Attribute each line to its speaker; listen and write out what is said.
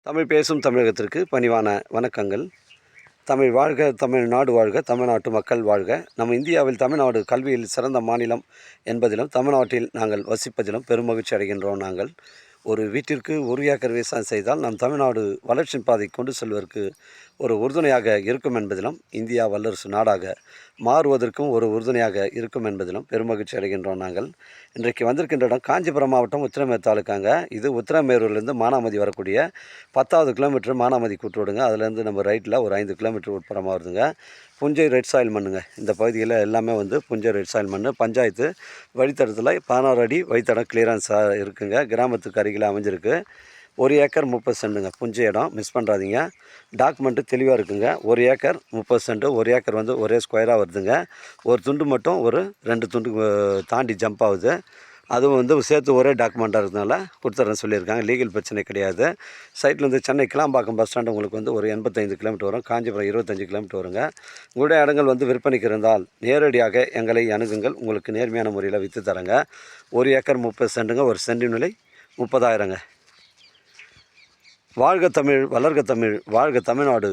Speaker 1: தமிழ் பேசும் தமிழகத்திற்கு பணிவான வணக்கங்கள். தமிழ் வாழ்க, தமிழ்நாடு வாழ்க, தமிழ்நாட்டு மக்கள் வாழ்க. நம்ம இந்தியாவில் தமிழ்நாடு கல்வியில் சிறந்த மாநிலம் என்பதிலும் தமிழ்நாட்டில் நாங்கள் வசிப்பதிலும் பெருமகிழ்ச்சி அடைகின்றோம். நாங்கள் ஒரு வீட்டிற்கு ஒரு ஏக்கர் விவசாயம் செய்தால் நம் தமிழ்நாடு வளர்ச்சியின் பாதை கொண்டு செல்வதற்கு ஒரு உறுதுணையாக இருக்கும் என்பதிலும், இந்தியா வல்லரசு நாடாக மாறுவதற்கும் ஒரு உறுதுணையாக இருக்கும் என்பதிலும் பெருமகிழ்ச்சி அடைகின்றோம். நாங்கள் இன்றைக்கு வந்திருக்கின்ற இடம் காஞ்சிபுரம் மாவட்டம் உத்திரமேரூர் தாலுக்காங்க. இது உத்திரமேரூர்லேருந்து மானாமதி வரக்கூடிய 10வது கிலோமீட்டர் மானாமதி கூட்டுரோடுங்க. அதுலேருந்து நம்ம ரைட்டில் ஒரு 5 கிலோமீட்டர் உட்புறமாக வருதுங்க. புஞ்சை ரெட் சாயில் மண்ணுங்க. இந்த பகுதியில் எல்லாமே புஞ்சை ரெட் சாயில் மண். பஞ்சாயத்து வழித்தடத்தில் 16 அடி வழித்தடம் கிளியரன்ஸாக இருக்குங்க. கிராமத்துக்கு அருகில் அமைஞ்சிருக்கு. 1 ஏக்கர் 30 சென்ட்டுங்க. புஞ்சை இடம், மிஸ் பண்ணுறாதீங்க. டாக்குமெண்ட்டு தெளிவாக இருக்குங்க. 1 ஏக்கர் 30 சென்ட்டு. 1 ஏக்கர் ஒரே ஸ்கொயராக வருதுங்க. ஒரு துண்டு மட்டும் ஒரு 2 துண்டு தாண்டி ஜம்ப் ஆகுது. அதுவும் சேர்த்து ஒரே டாக்குமெண்ட்டாக இருக்கிறதுனால கொடுத்துட்றேன்னு சொல்லியிருக்காங்க. லீகல் பிரச்சனை கிடையாது. சைட்லேருந்து சென்னை கிளாம்பாக்கம் பஸ் ஸ்டாண்டு உங்களுக்கு ஒரு 85 கிலோமீட்டர் வரும். காஞ்சிபுரம் 25 கிலோமீட்டர் வருங்க. உங்களுடைய இடங்கள் விற்பனைக்கு இருந்தால் நேரடியாக எங்களை அணுகுங்கள். உங்களுக்கு நேர்மையான முறையில் விற்று தரேங்க. 1 ஏக்கர் 30 சென்ட்டுங்க. ஒரு சென்டின் விலை 30,000ங்க. வாழ்க தமிழ், வளர்க தமிழ், வாழ்க தமிழ்நாடு,